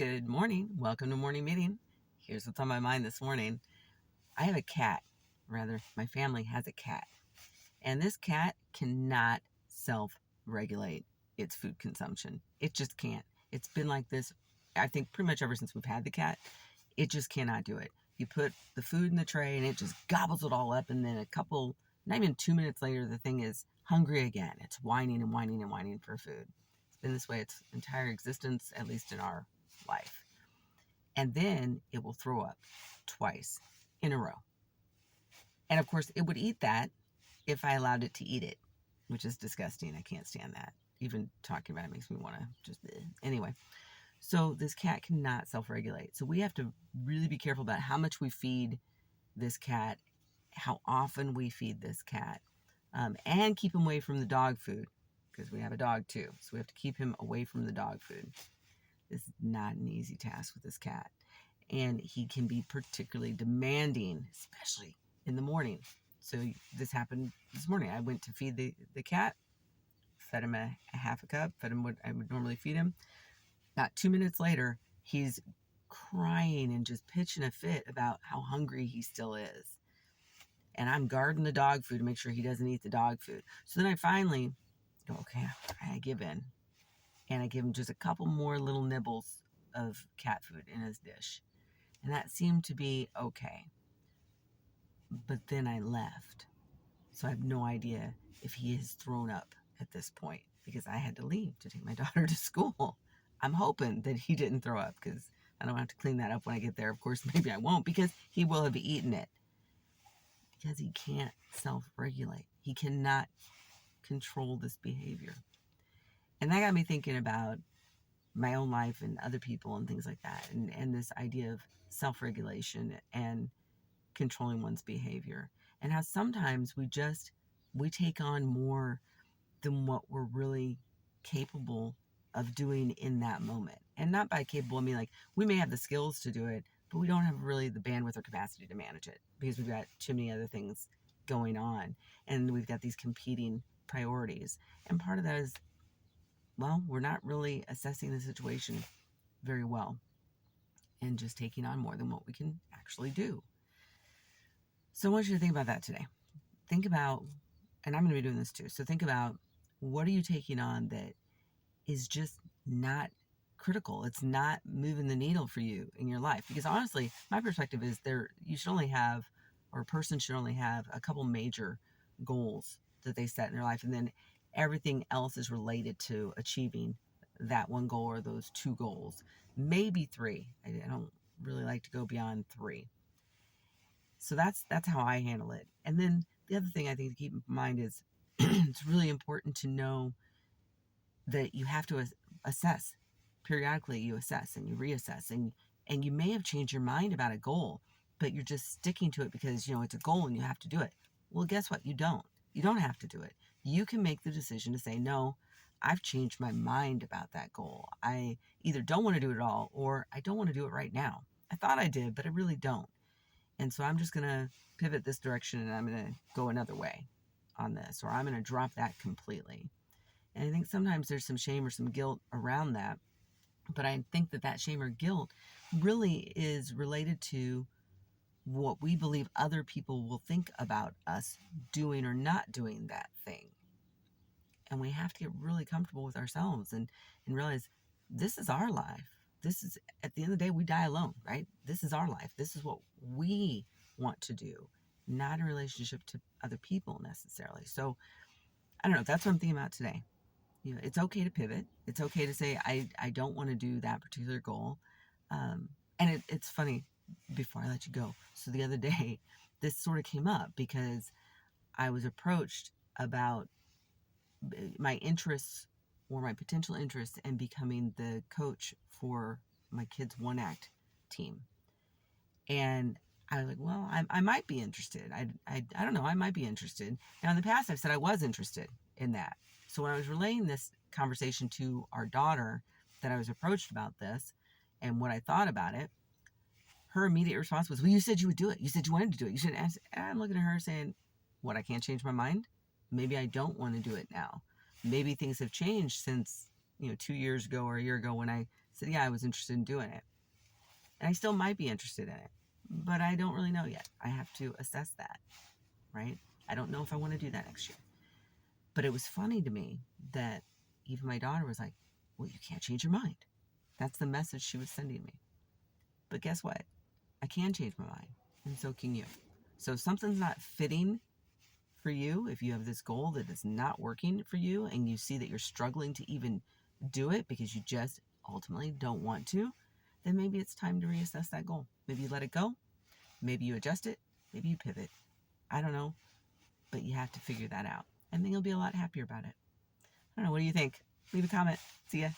Good morning. Welcome to morning meeting. Here's what's on my mind this morning. I have a cat, rather, my family has a cat, and this cat cannot self regulate its food consumption. It just can't. It's been like this, I think, pretty much ever since we've had the cat. It just cannot do it. You put the food in the tray and it just gobbles it all up, and then not even 2 minutes later, the thing is hungry again. It's whining and whining and whining for food. It's been this way its entire existence, at least in our life. And then it will throw up twice in a row. And of course, it would eat that if I allowed it to eat it, which is disgusting. I can't stand that. Even talking about it makes me want to just... Anyway, so this cat cannot self-regulate. So we have to really be careful about how much we feed this cat, how often we feed this cat, and keep him away from the dog food, because we have a dog too. So we have to keep him away from the dog food. This is not an easy task with this cat. And he can be particularly demanding, especially in the morning. So this happened this morning. I went to feed the cat, fed him a half a cup, fed him what I would normally feed him. Not 2 minutes later, he's crying and just pitching a fit about how hungry he still is. And I'm guarding the dog food to make sure he doesn't eat the dog food. So then I finally go, okay, I give in. And I give him just a couple more little nibbles of cat food in his dish. And that seemed to be okay. But then I left. So I have no idea if he has thrown up at this point, because I had to leave to take my daughter to school. I'm hoping that he didn't throw up, because I don't have to clean that up when I get there. Of course, maybe I won't, because he will have eaten it. Because he can't self-regulate. He cannot control this behavior. And that got me thinking about my own life and other people and things like that. And this idea of self-regulation and controlling one's behavior. And how sometimes we take on more than what we're really capable of doing in that moment. And not by capable, I mean, like, we may have the skills to do it, but we don't have really the bandwidth or capacity to manage it, because we've got too many other things going on. And we've got these competing priorities. And part of that is, well, we're not really assessing the situation very well and just taking on more than what we can actually do. So I want you to think about that today. Think about, and I'm going to be doing this too, so think about, what are you taking on that is just not critical? It's not moving the needle for you in your life. Because honestly, my perspective is you should only have, or a person should only have, a couple major goals that they set in their life, and then everything else is related to achieving that one goal or those two goals. Maybe three. I don't really like to go beyond three. So that's how I handle it. And then the other thing I think to keep in mind is it's really important to know that you have to assess. Periodically you assess and you reassess, and you may have changed your mind about a goal, but you're just sticking to it because it's a goal and you have to do it. Well, guess what? You don't have to do it. You can make the decision to say, no, I've changed my mind about that goal. I either don't want to do it at all, or I don't want to do it right now. I thought I did, but I really don't. And so I'm just going to pivot this direction, and I'm going to go another way on this, or I'm going to drop that completely. And I think sometimes there's some shame or some guilt around that. But I think that shame or guilt really is related to what we believe other people will think about us doing or not doing that thing. And we have to get really comfortable with ourselves and realize this is our life. This is, at the end of the day, we die alone, right? This is our life. This is what we want to do, not in relationship to other people necessarily. So I don't know. That's what I'm thinking about today. It's okay to pivot. It's okay to say, I don't want to do that particular goal. And it's funny, before I let you go. So the other day, this sort of came up because I was approached about my interests, or my potential interest in becoming the coach for my kids' one act team. And I was like, well, I might be interested. I don't know. I might be interested. Now, in the past, I've said I was interested in that. So when I was relaying this conversation to our daughter, that I was approached about this and what I thought about it, her immediate response was, well, you said you would do it. You said you wanted to do it. You should ask. And I'm looking at her saying, what, I can't change my mind? Maybe I don't want to do it now. Maybe things have changed since, 2 years ago or a year ago when I said, yeah, I was interested in doing it. And I still might be interested in it, but I don't really know yet. I have to assess that, right? I don't know if I want to do that next year. But it was funny to me that even my daughter was like, well, you can't change your mind. That's the message she was sending me. But guess what? I can change my mind, and so can you. So if something's not fitting for you, if you have this goal that is not working for you and you see that you're struggling to even do it because you just ultimately don't want to, then maybe it's time to reassess that goal. Maybe you let it go. Maybe you adjust it. Maybe you pivot. I don't know. But you have to figure that out. And then you'll be a lot happier about it. I don't know. What do you think? Leave a comment. See ya.